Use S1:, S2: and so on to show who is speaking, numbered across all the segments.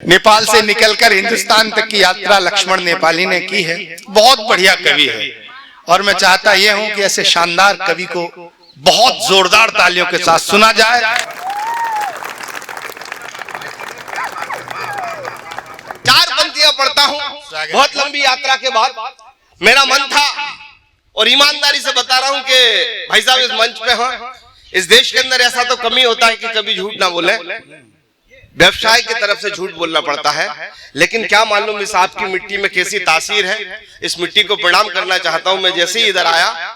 S1: नेपाल से निकलकर हिंदुस्तान तक की यात्रा लक्ष्मण नेपाली ने की है। बहुत बढ़िया कवि है और मैं चाहता यह हूं कि ऐसे शानदार कवि को बहुत जोरदार तालियों के साथ सुना जाए।
S2: चार पंक्तियां पढ़ता हूं बहुत लंबी यात्रा के बाद। मेरा मन था और ईमानदारी से बता रहा हूं कि भाई साहब इस मंच पे हैं, इस देश के अंदर ऐसा तो कमी होता है कि कभी झूठ ना बोले, व्यवसाय की तरफ से झूठ बोलना पड़ता है। लेकिन क्या मालूम इस आपकी मिट्टी में कैसी तासीर है। इस मिट्टी को प्रणाम करना चाहता हूं। मैं जैसे ही इधर आया,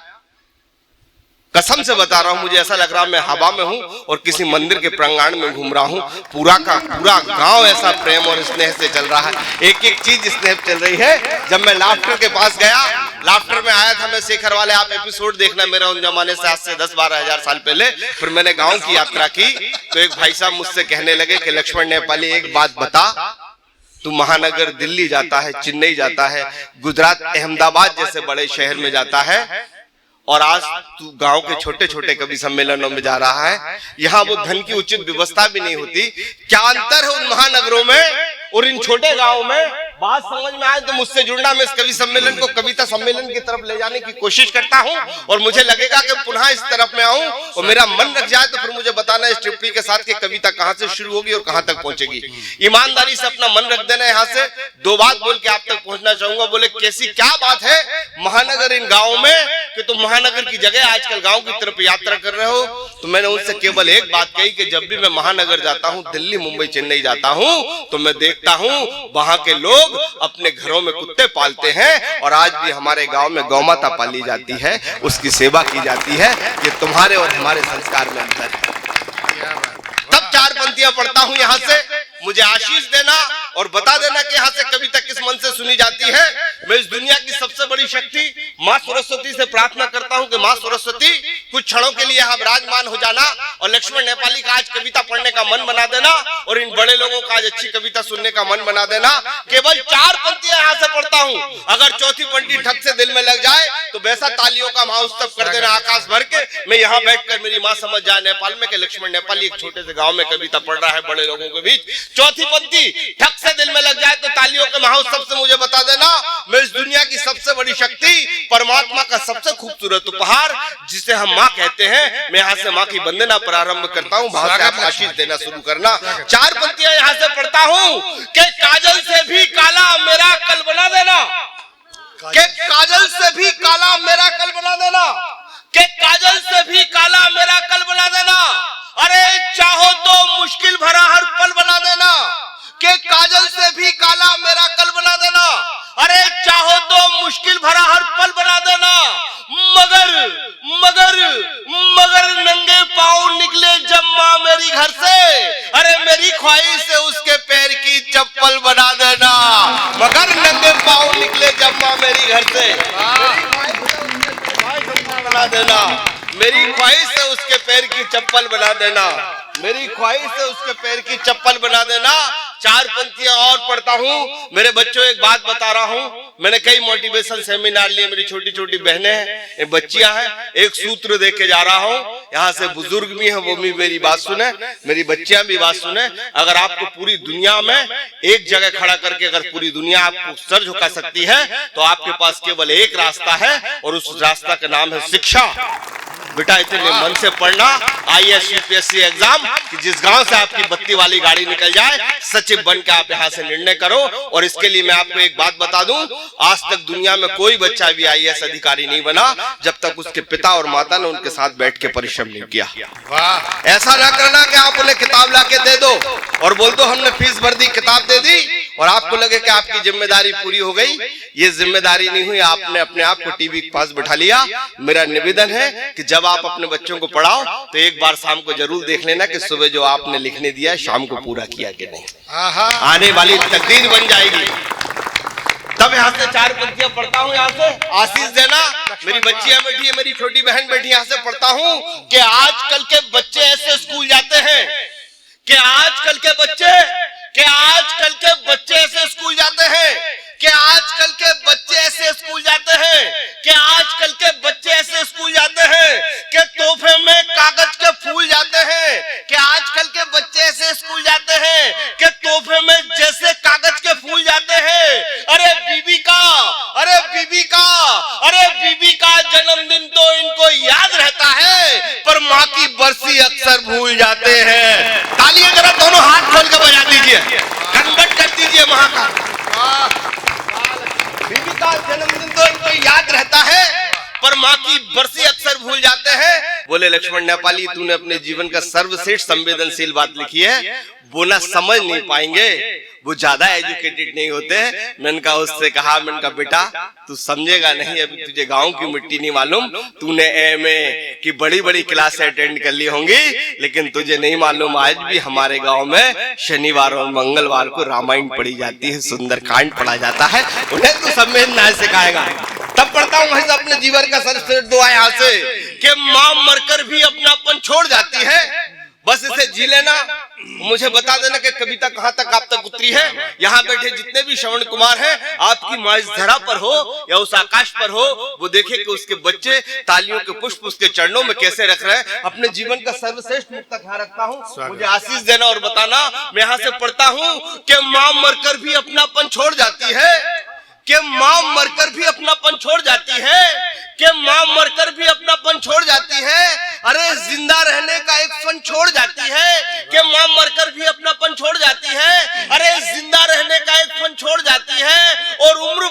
S2: कसम से बता रहा हूं, मुझे ऐसा लग रहा मैं हवा में हूं और किसी मंदिर के प्रांगण में घूम रहा हूं। पूरा का पूरा गांव ऐसा प्रेम और स्नेह से चल रहा है, एक एक चीज स्नेह चल रही है। जब मैं लाफ्टर के पास गया, लाफ्टर में आया था मैं शेखर वाले, आप एपिसोड देखना मेरा उन जमाने से, आज से 10-12 हजार साल पहले। फिर मैंने गांव की यात्रा की तो एक भाई साहब मुझसे कहने लगे कि लक्ष्मण नेपाली एक बात बता, तू महानगर दिल्ली जाता है, चेन्नई जाता है, गुजरात अहमदाबाद जैसे बड़े शहर में जाता है और आज तू गांव के छोटे छोटे कवि सम्मेलनों में जा रहा है। यहाँ वो धन की उचित व्यवस्था भी नहीं होती। क्या अंतर है उन महानगरों में और इन छोटे गांवों में? बात समझ में आए तो मुझसे जुड़ना। मैं इस कवि सम्मेलन को कविता सम्मेलन की तरफ ले जाने की कोशिश करता हूं और मुझे लगेगा कि पुनः इस तरफ में आऊं और मेरा मन रख जाए तो फिर मुझे बताना इस टिप्पणी के साथ कि कविता कहां से शुरू होगी और कहां तक पहुंचेगी। ईमानदारी से अपना मन रख देना। यहाँ से दो बात बोल के आप तक पहुंचना चाहूंगा। बोले कैसी क्या बात है महानगर इन गाँव में कि तुम महानगर की जगह आजकल गाँव की तरफ यात्रा कर रहे हो। तो मैंने उनसे केवल एक बात कही कि जब भी मैं महानगर जाता हूँ, दिल्ली मुंबई चेन्नई जाता हूँ, तो मैं देखता हूँ वहां के लोग अपने घरों में कुत्ते पालते हैं और आज भी हमारे गांव में गौमाता पाली जाती है, उसकी सेवा की जाती है। ये तुम्हारे और हमारे संस्कार में अंतर है। तब चार पंक्तियां पढ़ता हूं यहाँ से, मुझे आशीष देना और बता देना कि यहाँ से कविता किस मन से सुनी जाती है। मैं इस दुनिया की सबसे बड़ी शक्ति माँ सरस्वती से प्रार्थना करता हूँ कि माँ सरस्वती कुछ क्षणों के लिए यहाँ विराजमान हो जाना और लक्ष्मण नेपाली का आज कविता पढ़ने का मन बना देना और इन बड़े लोगों का आज अच्छी कविता सुनने का मन बना देना। केवल चार पंक्तियां यहाँ से पढ़ता हूँ, अगर चौथी पंक्ति ठक से दिल में लग जाए तो वैसा तालियों का महोत्सव कर देना आकाश भर के। मैं यहाँ बैठकर मेरी माँ समझ जाए नेपाल में कि लक्ष्मण नेपाली एक छोटे से गाँव में कविता पढ़ रहा है बड़े लोगों के बीच। चौथी पंक्ति ठक से दिल में लग जाए तो तालियों के महोत्सव से मुझे बता देना मैं इस दुनिया की सबसे बड़ी शक्ति, परमात्मा का सबसे खूबसूरत उपहार जिसे हम माँ कहते हैं, मैं यहाँ से माँ की वंदना प्रारंभ करता हूँ। वहां से आप आशीष देना शुरू करना। चार पंक्तियां यहाँ से पढ़ता हूँ कि काजल से भी काला मेरा कल बना देना, कि काजल से भी काला मेरा कल बना देना, कि काजल से भी काला मेरा कल बना देना। अरे चाहो तो मुश्किल भरा हर पल बना देना, के काजल से भी काला मेरा कल बना देना। अरे चाहो तो मुश्किल भरा हर पल बना देना। मगर मगर मगर नंगे पांव निकले जब माँ मेरी घर से, अरे मेरी ख्वाहिश है उसके पैर की चप्पल बना देना। मगर नंगे पांव निकले जब माँ मेरी घर से, बना देना। मेरी ख्वाहिश है उसके पैर की चप्पल बना देना, मेरी ख्वाहिश है उसके पैर की चप्पल बना देना। चार पंक्तियां और पढ़ता हूँ। मेरे बच्चों एक बात बता रहा हूँ, मैंने कई मोटिवेशन सेमिनार लिए, मेरी छोटी छोटी बहनें हैं, बच्चियां हैं, एक सूत्र दे के जा रहा हूँ। यहाँ से बुजुर्ग भी हैं, वो भी मेरी बात सुने, मेरी बच्चियां भी बात सुने। अगर आपको पूरी दुनिया में एक जगह खड़ा करके अगर पूरी दुनिया आपको सर झुका सकती है तो आपके पास केवल एक रास्ता है और उस रास्ता का नाम है शिक्षा। बेटा इतने मन से पढ़ना IAS UPSC एग्जाम कि जिस गांव से आपकी बत्ती वाली गाड़ी निकल जाए, सचिव बन के आप यहाँ से निर्णय करो। और इसके लिए मैं आपको एक बात बता दूं, आज तक दुनिया में कोई बच्चा भी IAS अधिकारी नहीं बना जब तक उसके पिता और माता ने उनके साथ बैठ के परिश्रम नहीं किया। ऐसा ना करना कि आप उन्हें किताब ला के दे दो और बोल दो हमने फीस भर दी, किताब दे दी और आपको लगे कि आपकी जिम्मेदारी पूरी हो गई। ये जिम्मेदारी नहीं हुई, आपने अपने आप को टीवी के पास बैठा लिया। मेरा निवेदन है कि जब आप अपने बच्चों को पढ़ाओ तो एक बार शाम को जरूर देख लेना कि सुबह जो आपने लिखने दिया शाम को पूरा किया कि नहीं। आने वाली तकदीर बन जाएगी। तब यहाँ से चार पंक्तियां पढ़ता हूँ। यहाँ से आशीष देना। मेरी बच्चियां बैठी है, मेरी छोटी बहन बैठी, यहाँ से पढ़ता हूँ कि आजकल के बच्चे ऐसे स्कूल जाते हैं कि आजकल के बच्चे ऐसे स्कूल जाते हैं कि आजकल के बच्चे ऐसे स्कूल जाते हैं कि आजकल के बच्चे ऐसे स्कूल जाते हैं कि तोहफे में कागज के फूल जाते हैं कि आजकल के बच्चे ऐसे स्कूल जाते हैं कि तोहफे में जैसे दंडवत कर दीजिए माँ का। बीबी का जन्मदिन तो इनको याद रहता है, पर माँ की बरसी अक्सर भूल जाते हैं। बोले लक्ष्मण नेपाली, तूने अपने जीवन का सर्वश्रेष्ठ संवेदनशील बात लिखी है, वो ना समझ नहीं पाएंगे, वो ज्यादा एजुकेटेड नहीं होते हैं। मैंने कहा उससे कहा, मैंने कहा बेटा तू समझेगा नहीं, अभी तुझे गांव की मिट्टी नहीं मालूम, तूने एमए की बड़ी बड़ी क्लास अटेंड कर ली होंगी, लेकिन तुझे नहीं मालूम आज भी हमारे गांव में शनिवार और मंगलवार को रामायण पढ़ी जाती है, सुंदरकांड पढ़ा जाता है। उन्हें तू संवेदना सिखाएगा। तब पढ़ता हूँ भाई अपने जीवन का सर्वश्रेष्ठ दुआ यहाँ से कि माँ मरकर भी अपनापन छोड़ जाती है, बस इसे जी लेना। मुझे बता देना कि कविता कहाँ तक आप तक उतरी है। यहाँ बैठे जितने भी श्रवण कुमार हैं, आपकी माँ इस धरा पर हो या उस आकाश पर हो, वो देखे कि उसके बच्चे तालियों के पुष्प उसके चरणों में कैसे रख रहे हैं। अपने जीवन का सर्वश्रेष्ठ मुक्त ख्याल रखता हूँ, मुझे आशीष देना और बताना। मैं यहाँ से पढ़ता हूँ कि माँ मरकर भी अपनापन छोड़ जाती है, कि माँ मरकर भी अपनापन छोड़ जाती है, कि माँ मरकर भी अपनापन छोड़ जाती है। अरे जिंदा रहने का एक फन छोड़ जाती है, कि माँ मरकर भी अपनापन छोड़ जाती है। अरे जिंदा रहने का एक फन छोड़ जाती है, और उम्र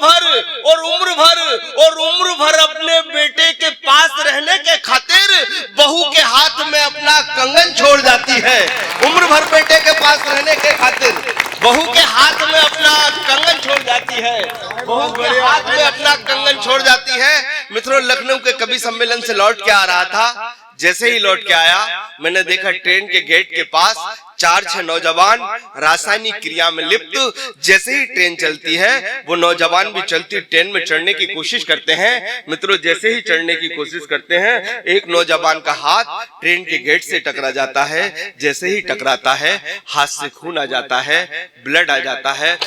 S2: भर अपने बेटे के पास रहने के खातिर बहू के हाथ में अपना कंगन छोड़ जाती है। उम्र भर बेटे के पास रहने के खातिर बहू के हाथ में अपना कंगन छोड़ जाती है, बहू के हाथ में अपना कंगन छोड़ जाती है। मित्रों, लखनऊ के कवि सम्मेलन से लौट के आ रहा था, जैसे ही लौट के आया मैंने देखा ट्रेन के गेट के पास 4-6 नौजवान रासायनिक क्रिया में लिप्त। जैसे ही ट्रेन चलती है वो नौजवान भी चलती ट्रेन में चढ़ने की कोशिश करते हैं। मित्रों, जैसे ही चढ़ने की कोशिश करते हैं, एक नौजवान का हाथ ट्रेन के गेट से टकरा जाता है। जैसे ही टकराता है, हाथ से खून आ जाता है, ब्लड आ जाता है।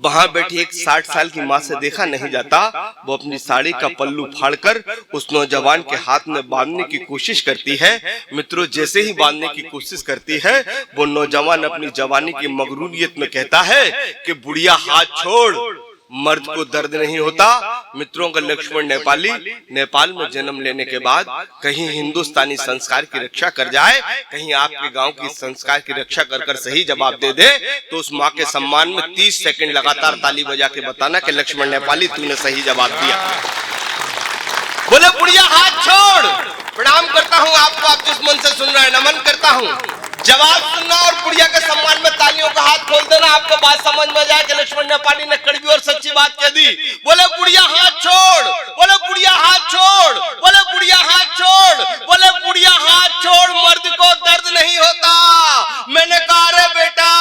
S2: वहां बैठी एक 60 साल की माँ से देखा नहीं जाता, वो अपनी साड़ी का पल्लू फाड़कर उस नौजवान के हाथ में बांधने की कोशिश करती है। मित्रों, जैसे ही बांधने की कोशिश करती है, वो नौजवान अपनी जवानी की मगरूरियत में कहता है कि बुढ़िया हाथ छोड़, मर्द को दर्द नहीं होता। मित्रों का लक्ष्मण नेपाली नेपाल में जन्म लेने के बाद कहीं हिंदुस्तानी संस्कार की रक्षा कर जाए, कहीं आपके गांव की संस्कार की रक्षा कर सही जवाब दे दे, तो उस माँ के सम्मान में 30 सेकंड लगातार ताली बजा के बताना कि लक्ष्मण नेपाली तूने सही जवाब दिया। बोले बुढ़िया हाथ छोड़। प्रणाम करता हूँ आपको, आप जिस मन से सुन रहे हैं, नमन करता हूँ। जवाब सुनना और बुढ़िया के सम्मान में तालियों का हाथ खोल देना, आपको बात समझ में जाए कि लक्ष्मण नेपाली ने कड़वी और सच्ची बात कह दी। बोले बुढ़िया हाथ छोड़, बोले बुढ़िया हाथ छोड़, बोले बुढ़िया हाथ छोड़, बोले बुढ़िया हाथ छोड़, मर्द को दर्द नहीं होता। मैंने कहा अरे बेटा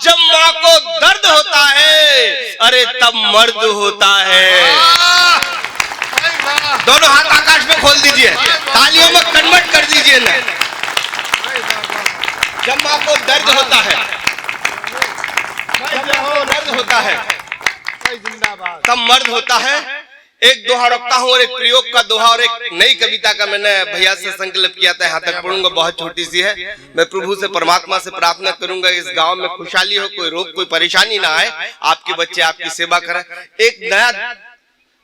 S2: जब माँ को दर्द होता है, अरे तब मर्द होता है। दोनों हाथ आकाश में खोल दीजिए, तालियों में कन्वर्ट कर दीजिए ना। जब माँ को दर्द होता है, तब मर्द होता है। एक दोहा रखता हूँ और एक प्रयोग का दोहा और एक नई कविता का मैंने भैया से संकल्प किया था, यहाँ तक पढ़ूंगा, बहुत छोटी सी है। मैं प्रभु से, परमात्मा से प्रार्थना करूंगा इस गांव में खुशहाली हो, कोई रोग कोई परेशानी ना आए, आपके बच्चे आपकी सेवा करें। एक नया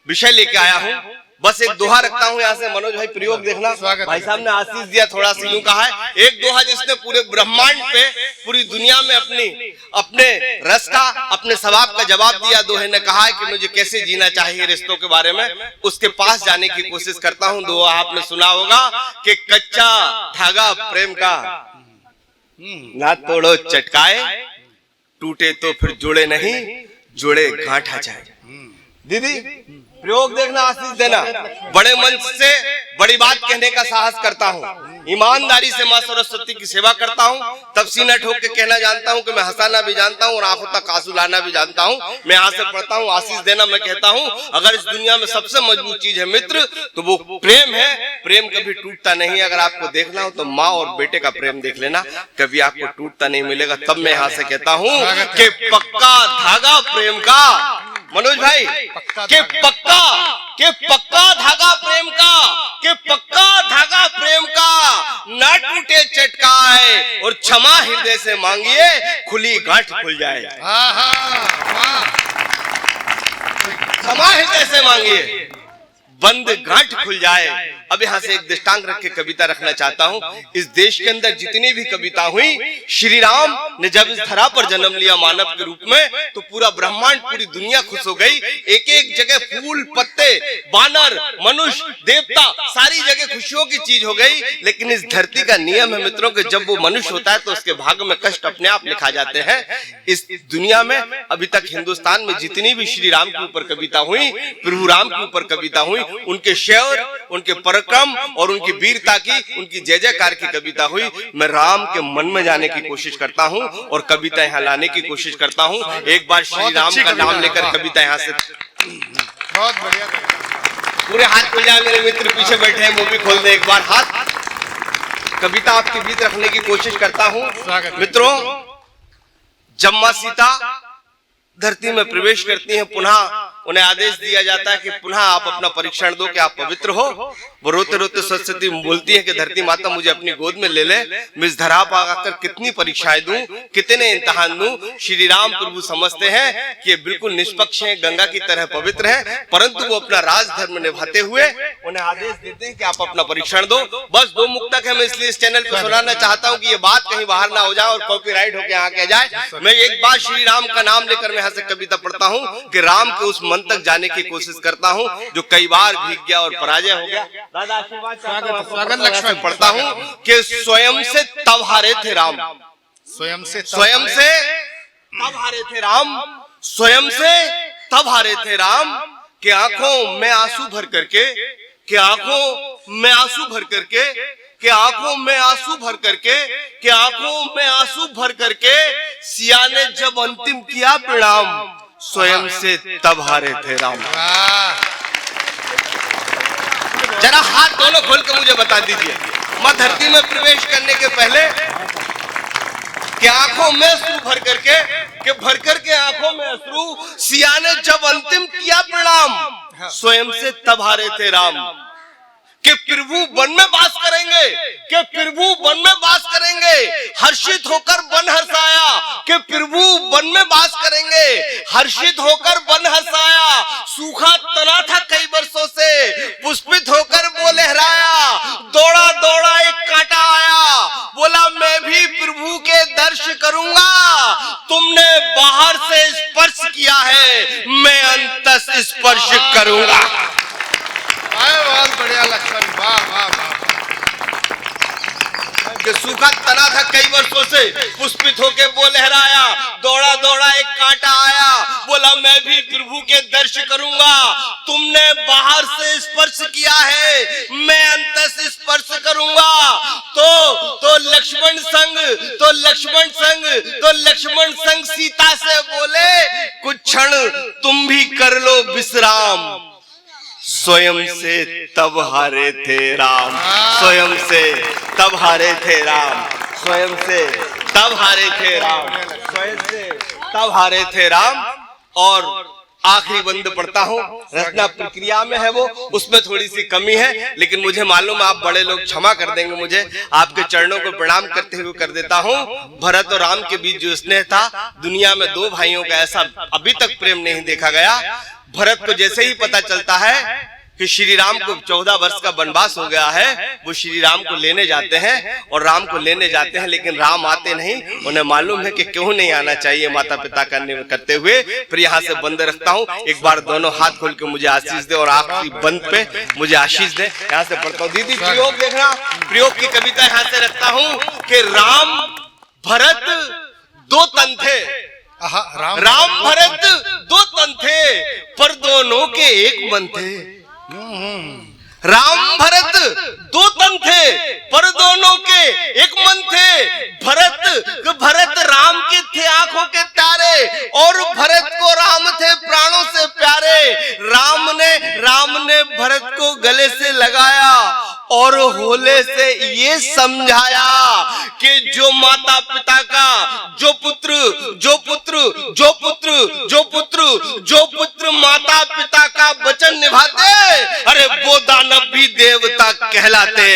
S2: विषय लेके आया हूँ, बस एक दोहा रखता हूँ यहाँ से। मनोज भाई प्रयोग देखना, भाई साहब ने आशीष दिया, थोड़ा सा यूं कहा है। एक दोहा जिसने पूरे ब्रह्मांड पे, पूरी दुनिया में अपने रस का, अपने स्वभाव का जवाब दिया। दोहे ने कहा है कि मुझे कैसे जीना चाहिए रिश्तों के बारे में, उसके पास जाने की कोशिश करता हूँ। दोहा आपने सुना होगा कि कच्चा धागा प्रेम का ना तोड़ो चटकाए, टूटे तो फिर जुड़े नहीं, जुड़े गांठ आ जाए। दीदी प्रयोग देखना, आशीष देना। बड़े मंच से बड़ी बात कहने का साहस करता हूँ, ईमानदारी से माँ सरस्वती की सेवा करता हूँ। तब सीना ठोक के कहना जानता हूँ कि मैं हंसाना भी जानता हूँ और आंखों तक आंसू लाना भी जानता हूँ। मैं यहाँ से पढ़ता हूँ, आशीष देना। मैं कहता हूँ अगर इस दुनिया में सबसे मजबूत चीज है मित्र, तो वो प्रेम है। प्रेम कभी टूटता नहीं। अगर आपको देखना हो तो माँ और बेटे का प्रेम देख लेना, कभी आपको टूटता नहीं मिलेगा। तब मैं यहाँ से कहता हूँ कि पक्का धागा प्रेम का, मनोज भाई, के पक्का धागा प्रेम का, के पक्का धागा प्रेम का, ना टूटे चटकाए और क्षमा हृदय से मांगिए, खुली गांठ खुल जाए। क्षमा हृदय से मांगिए, बंद गांठ खुल जाए। अब यहाँ से एक दृष्टांत रख के कविता रखना चाहता हूँ। इस देश के अंदर जितनी भी कविता हुई, श्री राम ने जब इस धरा पर जन्म लिया मानव के रूप में, तो पूरा ब्रह्मांड, पूरी दुनिया खुश हो गई। एक एक जगह फूल, पत्ते, बानर, मनुष्य, देवता, सारी जगह खुशियों की चीज हो गई। लेकिन इस धरती का नियम है मित्रों कि जब वो मनुष्य होता है तो उसके भाग्य में कष्ट अपने आप लिखा जाते हैं। इस दुनिया में अभी तक हिंदुस्तान में जितनी भी श्री राम के ऊपर कविता हुई, प्रभु राम के ऊपर कविता हुई, उनके शौर्य, उनके पराक्रम और उनकी वीरता की, उनकी जय जयकार की कविता हुई। मैं राम के मन में जाने की कोशिश करता हूँ और कविता यहाँ लाने की कोशिश करता हूँ। एक बार श्री राम का नाम लेकर कविता यहाँ से।
S1: बहुत बढ़िया।
S2: पूरे हाथ खुल जाए मेरे मित्र, पीछे बैठे हैं, वो भी खोल दे एक बार हाथ। कविता आपके बीच रखने की कोशिश करता हूँ। मित्रों, जब मां सीता धरती में प्रवेश करती हैं, पुनः उन्हें आदेश दिया जाता है कि पुनः आप अपना परीक्षण दो कि आप पवित्र हो। वो रोते रोते सरस्वती बोलती है कि धरती माता मुझे अपनी गोद में ले ले, मैं इस धरा पर आकर कितनी परीक्षाएं दूं, कितने इम्तिहान दूं। श्री राम प्रभु समझते हैं कि ये बिल्कुल निष्पक्ष हैं, गंगा की तरह पवित्र हैं, परंतु वो अपना राजधर्म निभाते हुए उन्हें आदेश देते हैं कि आप अपना परीक्षण दो। बस दो मुक्तक है, मैं इसलिए इस चैनल पर सुनाना चाहता हूँ कि ये बात कहीं बाहर ना हो जाए और कॉपीराइट होकर यहाँ आ जाए। मैं एक बार श्री राम का नाम लेकर मैं यहाँ से कविता पढ़ता हूँ कि राम के उस मन तक जाने की कोशिश करता हूँ जो कई बार भीग गया और पराजय हो गया। दादा आशीर्वाद
S1: स्वागत लक्ष्मण।
S2: पढ़ता हूँ कि स्वयं से तब हारे थे राम,
S1: स्वयं से
S2: तब हारे थे राम, स्वयं से तब हारे थे राम, कि आंखों में आंसू भर करके, कि आंखों में आंसू भर करके, कि आंखों में आंसू भर करके, कि आंखों में आंसू भर करके सिया ने जब अंतिम किया प्रणाम, स्वयं से तब हारे थे राम। जरा हाथ दोनों खोल के मुझे बता दीजिए, मां धरती में प्रवेश करने के पहले कि आंखों में अश्रु भर करके, कि भर करके आंखों में अश्रु सिया ने जब अंतिम किया प्रणाम, स्वयं से तब हारे थे राम। कि प्रभु वन में वास करेंगे, कि प्रभु वन में वास करेंगे, हर्षित होकर वन हर्षाया, कि प्रभु वन में वास करेंगे, हर्षित होकर वन हर्षाया, सूखा तना था कई वर्षों से, पुष्पित होकर वो लहराया, दौड़ा दौड़ा एक कांटा आया, बोला मैं भी प्रभु के दर्श करूंगा, तुमने बाहर से स्पर्श किया है, मैं अंतस स्पर्श करूंगा।
S1: बहुत बढ़िया लक्ष्मण, वाह वाह वाह।
S2: सूखा तना था कई वर्षों से, पुष्पित होके वो लहराया, दौड़ा दौड़ा एक कांटा आया, बोला मैं भी प्रभु के दर्श करूंगा, तुमने बाहर से स्पर्श किया है, मैं अंतर से स्पर्श करूंगा। तो लक्ष्मण संग सीता से बोले, कुछ क्षण तुम भी कर लो विश्राम, स्वयं से तब हारे थे राम, स्वयं से तब हारे थे राम, स्वयं से तब हारे थे राम, स्वयं से तब हारे थे राम। और आखिरी बंद पढ़ता हूँ, रचना प्रक्रिया में है वो, उसमें थोड़ी सी कमी है, लेकिन मुझे मालूम है आप बड़े लोग क्षमा कर देंगे मुझे, आपके चरणों को प्रणाम करते हुए कर देता हूँ। भरत और राम के बीच जो स्नेह था, दुनिया में दो भाइयों का ऐसा अभी तक प्रेम नहीं देखा गया। भरत को जैसे ही पता चलता है कि श्री राम को 14 वर्ष का वनवास हो गया है, वो श्री राम को लेने जाते हैं और राम को लेने जाते हैं, लेकिन राम आते नहीं। उन्हें मालूम है कि क्यों नहीं आना चाहिए माता पिता करते हुए। फिर यहाँ से बंद रखता हूँ, एक बार दोनों हाथ खोल के मुझे आशीष दे और आखिरी बंद पे मुझे आशीष दे। यहाँ से पढ़ता हूँ, दीदी प्रयोग देखना, प्रयोग की कविता यहाँ से रखता हूँ कि राम भरत दो तन थे, राम भरत दो तन थे, पर दोनों के एक मन थे। राम भरत दो तन थे, पर दोनों के एक मन थे। भरत राम के थे आंखों के तारे, और भरत को राम थे प्राणों से प्यारे। राम ने भरत को गले से लगाया और होले से ये समझाया कि जो माता पिता का, जो पुत्र माता पिता का वचन निभाते, अरे वो दानव भी देवता कहलाते।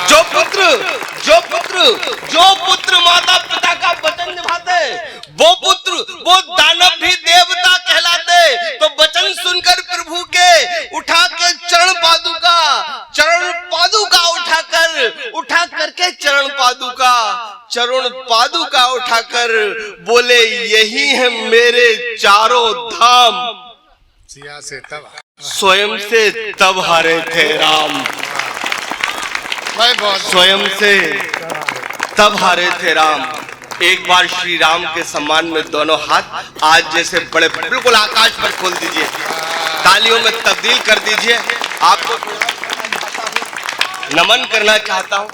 S2: जो पुत्र माता पिता का वचन निभाते, वो दानव भी देवता कहलाते। तो वचन सुनकर प्रभु के उठा के चरण करके चरण पादुका उठाकर बोले यही है मेरे चारों धाम।
S3: सिया से तब
S2: स्वयं से तब हारे थे राम,
S3: भाई बहुत
S2: स्वयं से तब हारे थे राम। एक बार श्री राम के सम्मान में दोनों हाथ आज जैसे बड़े बिल्कुल आकाश पर खोल दीजिए, तालियों में तब्दील कर दीजिए। आपको नमन करना चाहता हूं।